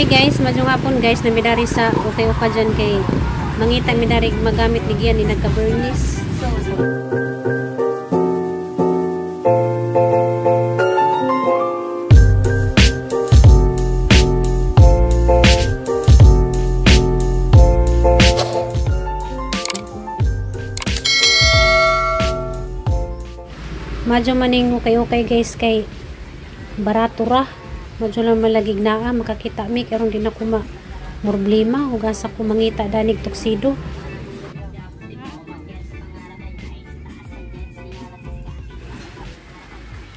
guys, madyo nga pon guys na midari sa okay-okay dyan kay mangita midari magamit ni Gian ni nagka-burnish. Madyo maning okay-okay guys kay barato ra. Madyo lang malagig na makakita mi karon din ako problema ug asa ko mangita danig tuksido.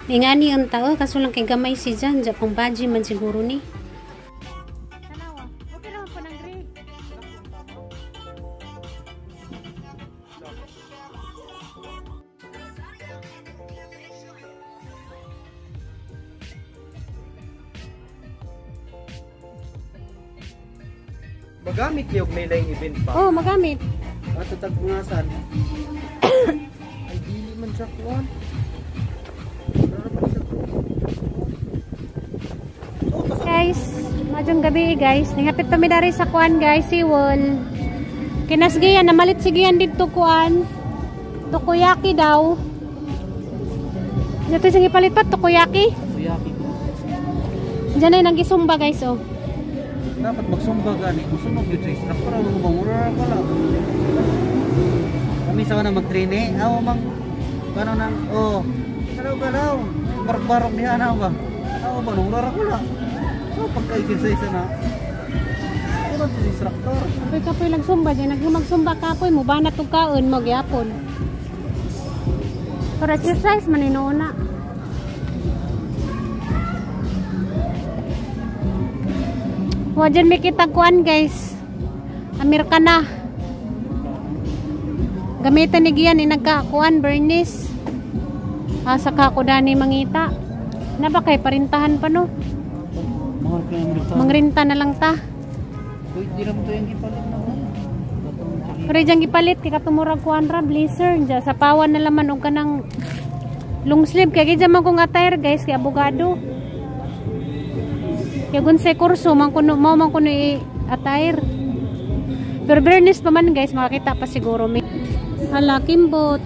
Ingani ang tao kaso lang kay gamay si Jan, pang baji man siguro ni. Tanawa, okay ra pa nang gre. Magamit niyo may laing event pa. Oh, magamit. At tagpungasan. Ay dili man siya kuan. Guys, madyong gabi guys. Ningapit pa mi dari sa kuan guys, siwol. Kinasgiyan namalit sigiyan dito kuan. Tokoyaki daw. Dito sing ipalit pa tokoyaki. Tokoyaki. Diyan ay nagisumba guys oh. Dapat magsumba gani. Musunog yun sa instructor. Ano mo mura pala. Kami sa na mag-train aw mang paano nang galaw. Barbarok niya na ba? Aw ba nung lara ko lang. So pagkaigin sa isa na. Ano sa instructor? Apoy kapoy lang sumba diyan. Nagmagsumba kapoy mo banat og kaon mo gyapon. Para exercise man inuna. Wajan may kita kuan guys. Amerikana. Gamitan ni Gian ni nagka-kuan burnish. Saka ko dani mangita. Na ba kay parintahan pa no? Mangrinta na lang ta. Uy, di na mo to yung gipalit na. Pero diyang gipalit kay katumurag kuan ra blazer dya sa pawan na laman og kanang long sleeve kay dyan man kong attire guys kay abogado. Kaya gunsay kurso, man kuno i-attire. Pero burnish pa man guys, makakita pa siguro. Hala, kimbot.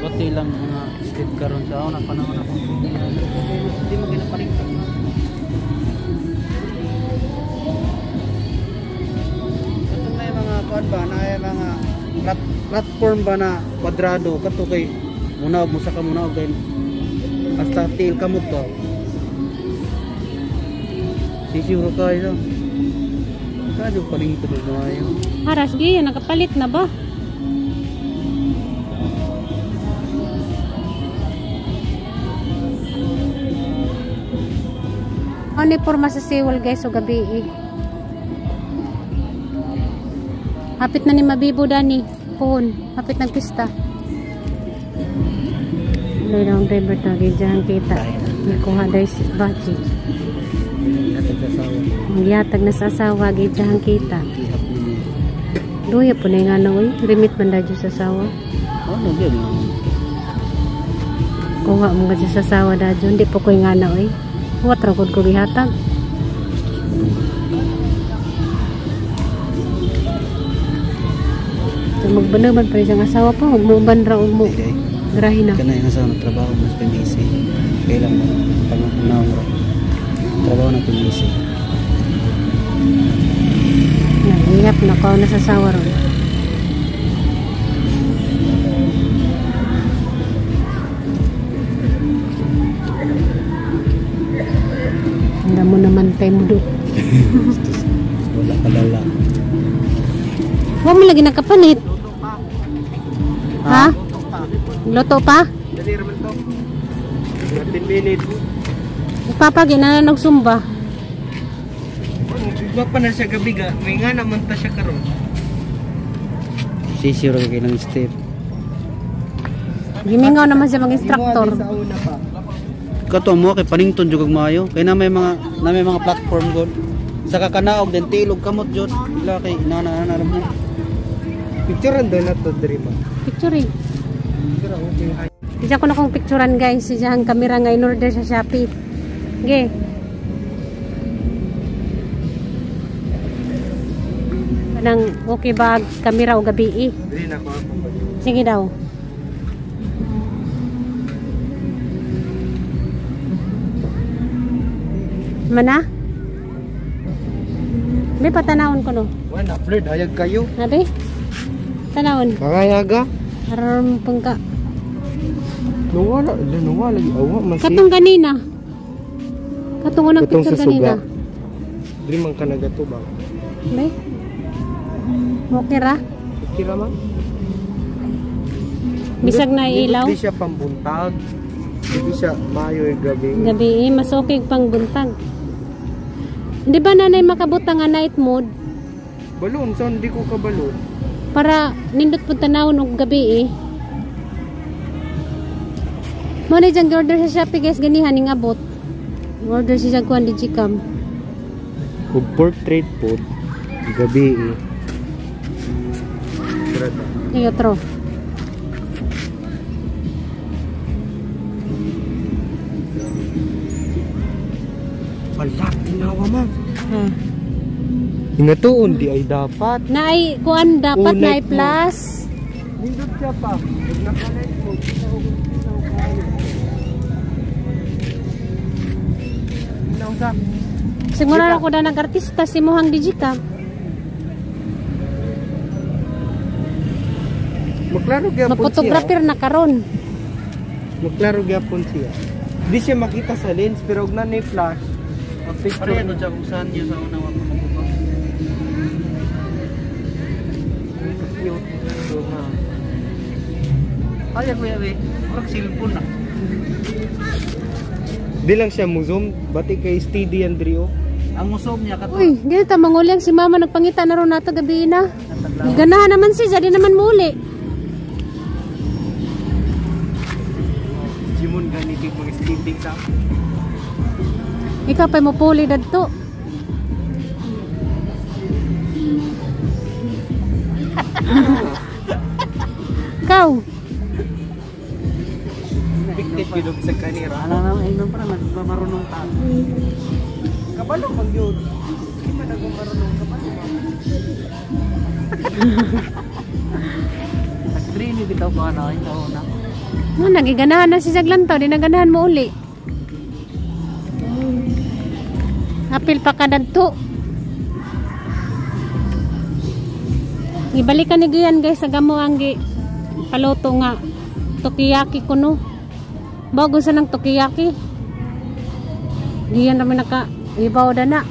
Buti lang mga state karon sa una panahon akong hindi mo ginaparingtan. Ito may mga kuan ba na mga platform ba na kwadrado kato kay muna mo sa kamuna og hasta tail kamot to. Sisuro kayo. Kadyo paling ito do ayo. Haras gi nakapalit na ba? Ano porma sa siwol guys o gabi hapit na ni mabibo dani pohon hapit ng pista. Layang driver tagi dyan kita nakuha dahil si Bachi yatag na sa asawa dyan kita duya po na yung ano limit man dahil sa asawa kuha mo nga sa asawa dahil hindi po ko yung ano huwat ragod ko gihatag magbanaman pa rin asawa pa magmuban ra mo grahe na kana yung asawa na trabaho mas pinisi kailang pangunaw ra trabaho na pinisi ihap na ko na sa asawa ron handa mo naman tayo mo doon wala kalala huwag mo lagi nakapanit ha? Luto pa? Dali raman to 15 minutes ipapagin na nagsumba wag pa na siya gabi ga may nga naman ta siya karon sisiro kay ng step gimingaw naman siya mag-instructor kato mo kay panington jud kag maayo kay na may mga platform god sa kakanaog den tilog kamot jud ila kay inana picture ando na to diri ba picture Isa ko na kong picturean guys. Isa ang camera nga in-order sa Shopee. Okay. Anang okay ba camera o gabi Dili na ko ako. Sige daw. Mana? May patanawon ko no. Wala, flirt ayag kayo. Nabi? Tanawon. Kangayaga. Aram pangka. Nawala lagi awa man si. Katong kanina. Katong unang picture kanina. Dili man ka nagato ba? May? Okay ra? Okay ra man. Bisag na ilaw. Hindi siya pambuntag. Hindi siya mayo gabi. Gabi mas okay pang buntag. Di ba nanay makabutang nga night mode? Balon, so hindi ko kabalon. Para nindot po tanawon og gabi Mo ni jang order sa Shopee guys ganihan ning abot. Order si jang kuan digicam. Ug portrait po gabi Iyo tro. Balak tinawa man. Ha. Ingatuon di ay dapat. Naay kuan dapat Oh, naay night plus. Nindot siya pa. Ug naka-light mo. Nausap. Siguro ako na nag-artista si Mohang Digicam. Maklaro gyapon siya. Mag-photographer na karon. Maklaro gyapon siya. Di siya makita sa lens pero ug nanay flash. Ang picture ano siya kung saan niya sa una wa ko makuha. Cute. So na. Ay kuya we, orag cellphone na. Di lang siya muzoom, bati kay steady Andrio. Ang musom niya kato. Uy, dito ta mangulyang si mama nagpangita na ron nato gabi na. Ganahan naman siya, di naman muli. Jimon gani kay mga sleeping sa. Ikaw pa mo puli dadto. Ikaw. Bigtip gilog sa kanira. Ano na inom pa naman marunong ta. Kabalo pag yun. Hindi man ako marunong kabalo. Nag-train yung bitaw ko ano, ikaw na. No, nagiganahan na si Saglantaw, di naganahan mo uli. Apil pa ka dadto. Ibalikan ni Guyan guys, sa gamo ang paluto nga tokiyaki ko no. Bago sa ng tokiyaki. Diyan naman naka ibaw da na.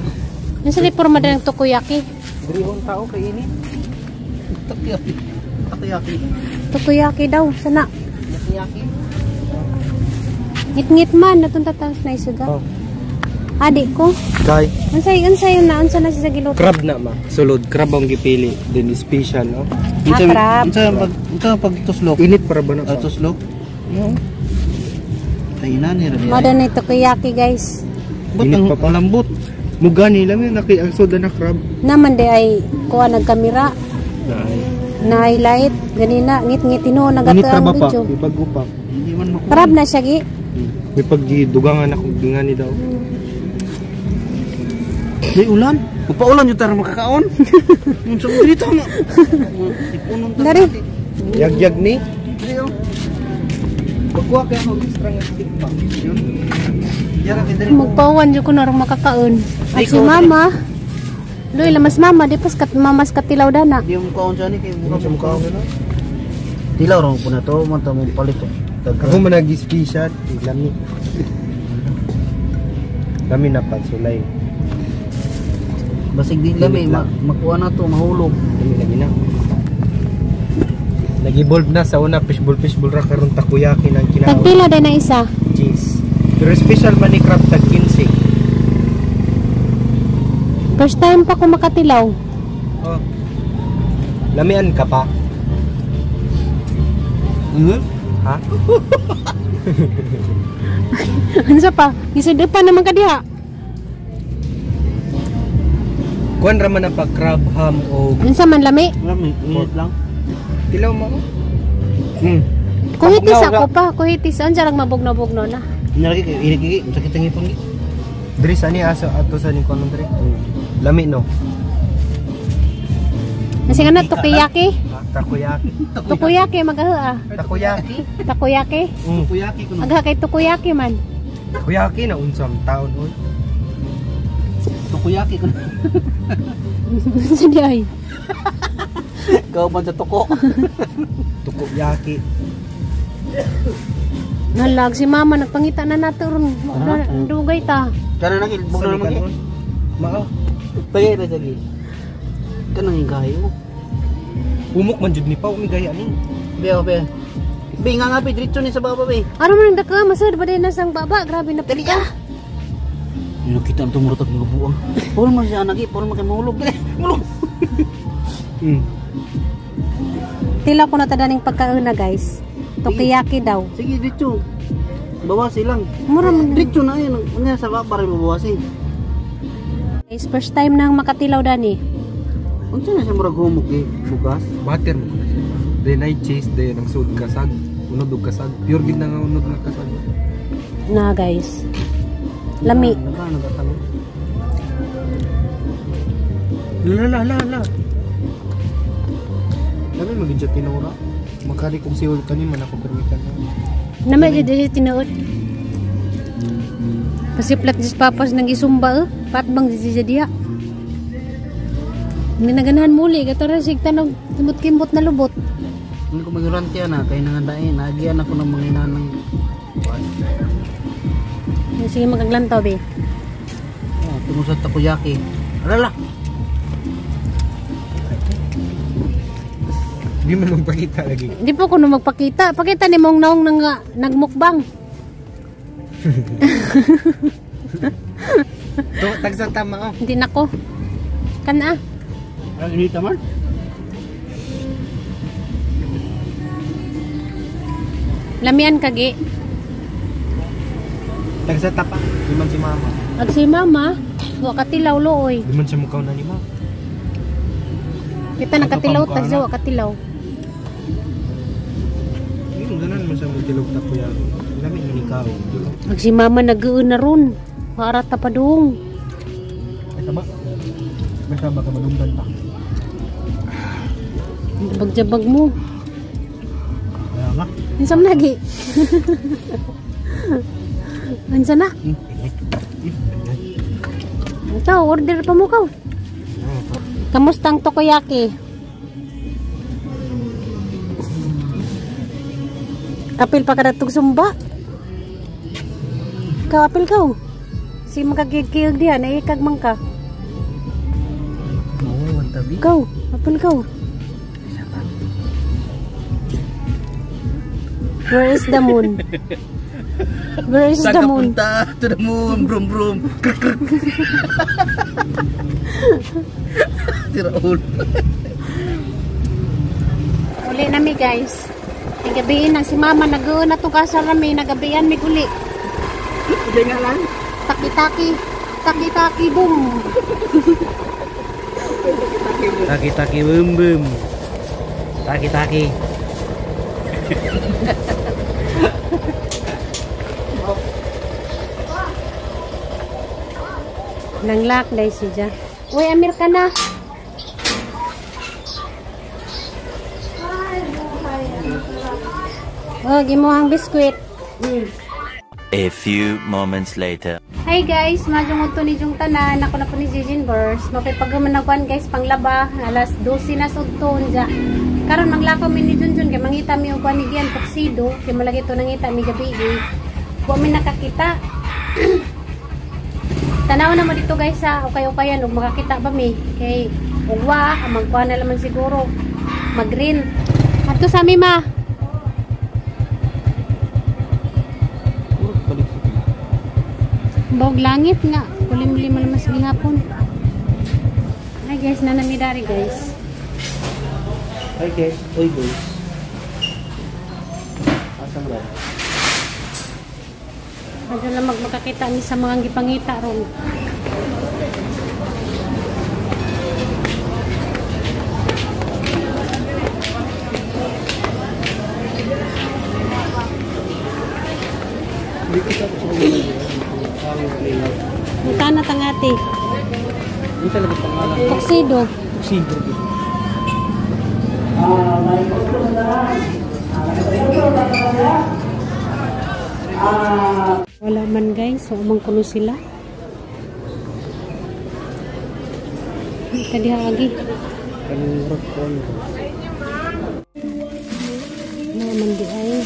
Nasa ni porma da ng tokiyaki. Drihon tao kay ini. Tokiyaki. Tokiyaki. Tokiyaki daw sana. Tokiyaki. Ngit-ngit man natun tatas na isuga. Oh. Adik ko. Kay Unsay na unsa na siya giluto. crab na ma. Sulod crab ang gipili, then special no. Crab. Unsa pag tuslok? Init para ba na? Tuslok? No. Ay nani ra. Mada na tokiyaki guys. Init pa lambot. Mugani lang yung nakiagsoda na crab. Naman de ay kuha nagkamera. Nay. Na highlight ganina ngit-ngit tino nagato ang video. Ibago pa. Hindi man makuha. Crab na siya gi. May pagdugangan ako dingani daw. May ulan. Upaulan yung tara makakaon. Yung sa dito mo. Ipunon ta. Dari. Yag-yag ni. Diyo. Bagwa kaya ako extra nga stick pa. Yun. Yara kita rin. Magpawan jud ko na ron makakaon. At Ay, si ko, mama. Loy lamas mama di pas kat mamas katilaw dana. Di yung kaon siya ni kay mukha sa mukha na. Tilaw ron po na to. Manta mo palit to. Ako man nag-special. Lami. Lami na pagsulay. Basig din lami. Makuha na to. Mahulog. Lami lagi na. Nag-evolve na sa una. Fishball ra karon takoyaki ng kinaon. Tagpila din na isa. Cheese. Pero special man ni crab tag 15. First time pa ko makatilaw. Oh. Lamian ka pa? Ha? Unsa pa? Isod pa naman ka diha. Kuan ra man ang pag crab, ham o Unsa man lami? lami, init lang. Tilaw mo. Kuhitis ako pa, kuhitis an jarang mabugno-bugno na. Nalagi kay ini sakit ang ipon gi. Diri sa ni aso ato sa ni kono diri. Lami no. Kasi nga na tokiyaki. Takoyaki. Tokiyaki magaha. Takoyaki. Takoyaki. Kuyaki ko no. Aga kay tokiyaki man. Takoyaki na unsam taon oy. Kuyaki ko. Sige ay. Gaw man sa tuko. Takoyaki. Nalag si mama nagpangita na nato ron. Dugay ta. Kana nang bugno naman gi. Mao. Pagay ra jagi. Kanang gayo. Umok man jud ni pa umi gaya ni. Be. Be nga pi diretso ni sa baba be. Ano man daka masud ba din sang baba, grabe na pika. Dino kita ang tumurot ng buang. Puro man siya nagi, puro man kay mahulog. Mulog. Tila ko na tadaning pagkauna guys. Tokiyaki daw. Sige diretso. Bawasi lang. Mura man Diretso na yun. Unya sa baba rin babawasi. guys, first time nang makatilaw dani. Unsa na siya murag humok eh, bugas. Butter mo na siya. Day night chase day nang sud kasag. Unod og kasag. Pure gid na nga unod nga kasag. Na guys. Lami. Nagatanong. La. Dami magidya tinura. Makari kong siwal kanin man ako permitan na. Nama jadi tinuod. Pasiplat dis papas nang isumba patbang di dia. Hindi naganahan muli katara sig tanong kimot na lubot. Hindi ko magurante na kay nangandain. Nagian ako ng mga inanang. Sige magaglantaw be. Oh, tungkol sa takoyaki. Alala. Di man magpakita lagi. Di po ko na magpakita. Pakita ni mong naong nagmukbang. To tagsa tama oh. Hindi nako. Kana. Ang inita man. Lamian kagi. Tagsa tapa. Di man si mama. Ag si mama, wa katilaw looy. Di man siya mukaw na ni mama. Kita nakatilaw tagsa wa katilaw. Yung ganan man siya magtilog takoyaki. Lami man ikaw. Ag si mama nag-uun na ron. Para ta padung. Ay sama. Masama ka madunggan pa. Jabag-jabag mo. Kaya nga. Insam lagi. Ansa na? Ito, order pa mo ka. Kamustang tokoyaki? Apil pa ka na sumba? Ikaw, apil ka. Si magkagigkiyog diyan, naikag man ka. Oo, wantabi. Ikaw, apil ka. Where is the moon? Where is the moon? Punta to the moon, brum brum. Tiraul. Uli na mi guys. Igabiin na si mama nag-uun na itong kasarami. Nagabihan mi uli. Hindi nga lang. Taki-taki. Taki-taki boom. Taki-taki bum bum. Taki-taki. Nanglak dahil siya. Uy, Amir ka na. Oh, gimuhang biskwit. A few moments later. Hi guys, majong uto ni Jung tanan. Ako na po ni Jijin Burst. Mapipagaman na kuan guys, panglaba. Alas 12 na sugton dya. Karon maglakaw mi ni Junjun kay mangita mi og kuan ni Gian tuxedo. Kay malagi to nangita mi gabi. Wa mi nakakita. Tanaw na mo dito guys sa ukay-ukayan ug makakita ba mi kay ugwa magkuha na naman siguro mag-green. Adto sa mi ma. Bawag langit nga. Kulim-lim naman sa gihapon. Hi guys, nanamidari guys. Hi guys, oy guys. Asang ba? Medyo lang magmakakita ni sa mga gipangita ron. Magkano tangati? Hindi talaga pangalan. Tuxedo. Tuxedo. Wala man guys, so umang kuno sila. Tadi lagi. Kanurot ko. Naman di ay.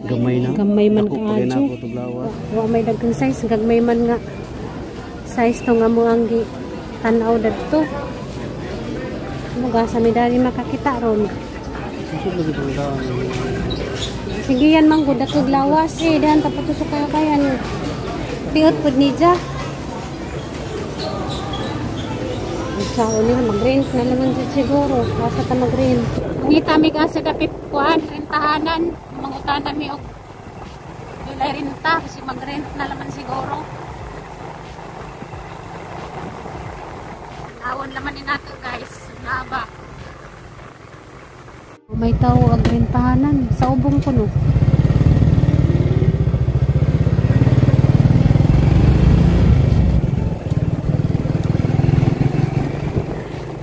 Gamay na. Gamay man Ako ka pagay na adyo. ako tuglawas. Wa may dagang size, gagmay man nga. Size to nga mo ang gi tanaw dadto. Muga sa medali makakita ron. Susod lagi tuglawas. Sige yan mang gud ako lawas eh dahan tapos sa kayo kayan. Piot pud ni ja. Sa uli mag-rent na naman dyan siguro. Basta ta mag-rent. Ngita mi ka sa dapit kuan, rentahanan. Mangutan mi og ilay renta kasi mag-rent na naman siguro. Nawon naman ni nato guys. Naba. May tao ag rentahanan sa ubong kuno.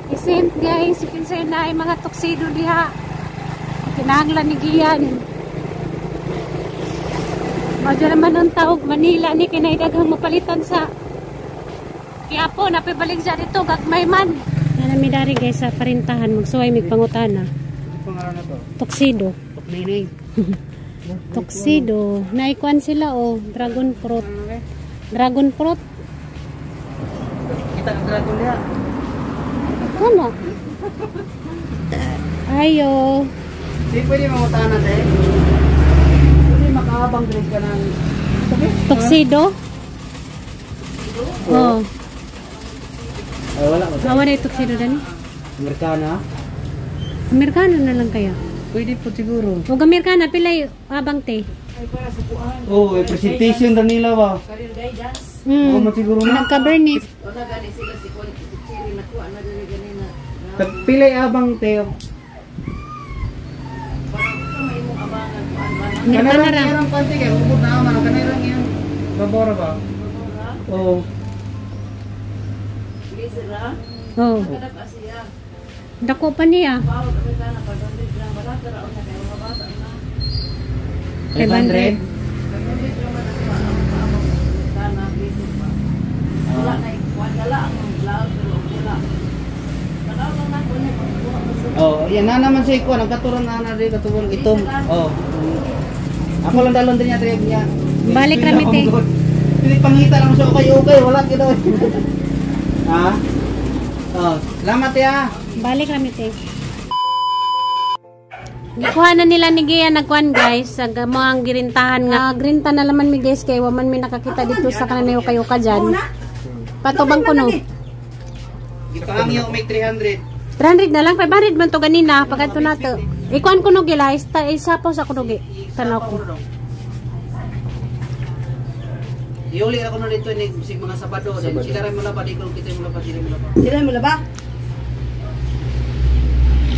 Isent guys, pinsay na ay mga tuxedo diha. Kinahanglan ni Gian. Madyo naman ang taog Manila ni kinaidaghang mapalitan sa Quiapo, napibalik siya dito, gagmay man. Nanami dari guys sa parintahan, magsuway mig pangutana. Pangalan na to? Tuxedo. Tukninay. Tuxedo. Naikuan sila oh, dragon fruit. Dragon fruit. Kita ang dragon niya. Ano? Ayo. Di pwede mangutana tayo. Pwede makahabang drink ka ng... Tuxedo? Oh. Ay, wala. Awa na yung tuxedo dani. Amerikana. Amerikano na lang kaya. Pwede po siguro. Huwag Amerikana, pilay abang te. Oh, presentation na nila ba? Oo, siguro na. Nagka-bernis. Pilay abang te. Amerikana ra. Kanirang panty kayo, ubod na naman. Kanirang yan. Babora ba? Oo. Oh. Dako pa niya. 500. Oh, yan na naman sa iko, nagkaturan na na rin katulong itong. Oh. Ako lang dalon din niya trip niya. Balik rami te. Pili pangita lang sa okay, wala kito. Ha? Oh, salamat ya. Balik rami te. Gikuha na nila ni Gia nagkuhan guys sa mga girintahan nga. Grinta na laman mi guys kay waman mi nakakita dito sa kananayo kayo ka dyan. Patubang ko no. Ipangyo may 300. 300 na lang, 500 man to ganina pagkanto na to. Ikuan ko no gila, isa po sa kuno gi. Tanaw ko. Iuli ako na dito ni mga Sabado, then sila rin mulaba di ko kita mulaba sila mulaba. Sila mo ba?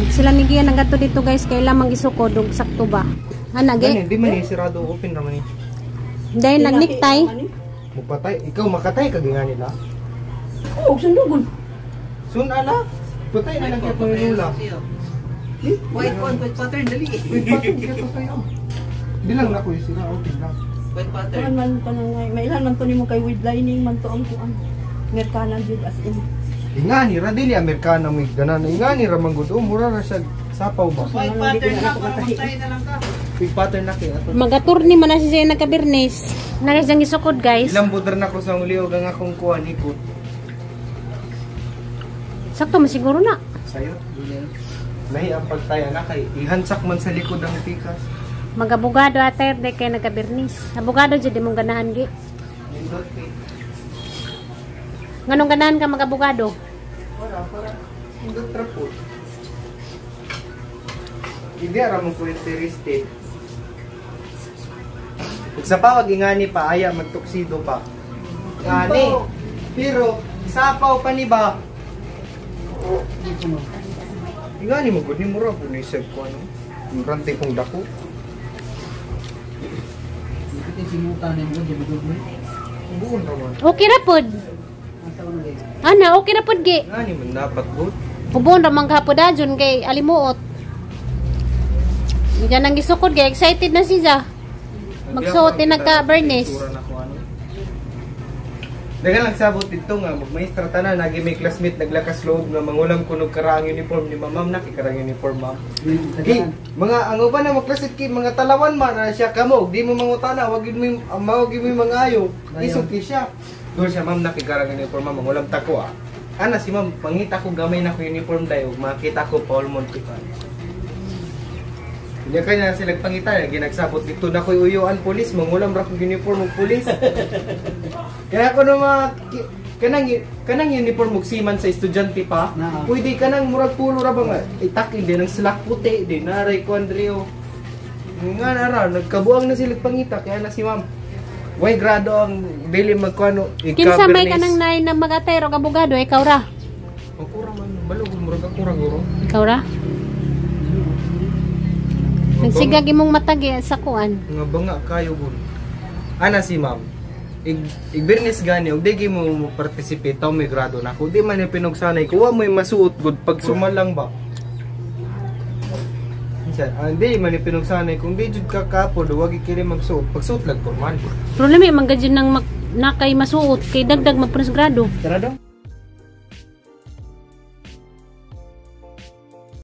Sila ni Gia nagato dito guys kay lamang isukod og sakto ba. Ana gi? Hindi man eh, sirado open naman eh. Dahil nagniktay. Mupatay, ikaw makatay ka nga nila. Oo, sandugon. Soon ala, patay na lang kaya kung nila. White pattern dali. Di lang na ko yung sila, open lang. White pattern. Kuan man pa nang may ilan man to nimo kay with lining man to ang kuan. Amerikana jud as in. Ingani ra dili Amerikano may ganan. Ingani ra man gud mura ra siya sapaw ba. White pattern na para magtay na lang ka. Big pattern na kay ato. Magaturni man na siya nagkabirnis. Nara siyang isukod guys. Ilang budar na ko sa uliog ang akong kuan ikot. Sakto masiguro na. Sayo. Lahi ang pagtaya na kay ihansak man sa likod ang pikas. Mag-abogado atay de kay nagkabirnis. Abogado jud imong ganahan gi. Nindot kay. Nganong ganahan ka mag-abogado? Para nindot ra po. Hindi ara mo ko interested. Ug sa pawag ingani pa aya magtuksido pa. Ngani. Pero sapaw pa ni ba? Ingani mo gud ni mura po ni save ko ano. Rante kong dako. Ito simutan mo di bigod. Buon naman. Okay ra pod. Asa ko na guys. Ana, okay ra pod gi. Ngani man dapat good. Ubon ra man gahapon dajon kay alimuot. Diyan nang gisukod kay excited na siya. Magsuot din nagka-Bernes. Dagan lang sabot dito nga magmaestra tanan nagi may classmate naglakas loob nga mangulam kunog karaang uniform ni ma'am na kikarang uniform ma'am. Gi, mga ang uban na mo classmate ki mga talawan man na siya kamo, di mo mangutana, wag gid mo mawag mo mga ayo. Isog ki siya. Do siya ma'am na kikarang uniform ma'am mangulam tako ah. Ana si ma'am, pangita ko gamay na ko uniform dayo, makita ko Paul Montipan. Hindi kaya na sila pangita, ginagsabot dito na ko'y uyuan polis, mangulam ra kong uniform ng polis. Kaya ako naman, kanang uniform mong siman sa estudyante pa, pwede kanang murag pulo ra ba nga, itakin din, ang slack puti din, naray ko Andreo. Nga nara, nagkabuang na sila pangita, kaya na si ma'am. Way grado ang dili magkuano, Kinsa may kanang nay na magatay ro abogado ikaw ra. Ako ra man, balog murag ako ra guro. Ikaw ra. Nagsigag imong matagi sa kuan. Nga banga kayo guro. Ana si ma'am. Igbernes gani og di mo participate taw may grado na ako. Di man ni pinugsanay ko wa mo masuot gud pag sumalang ba. Hindi man ni pinugsanay kung di jud ka kapo do wag ikiri magsuot. Pagsuot lang formal. Problema man gadyo nang nakay masuot kay dagdag magprosgrado. Tara daw.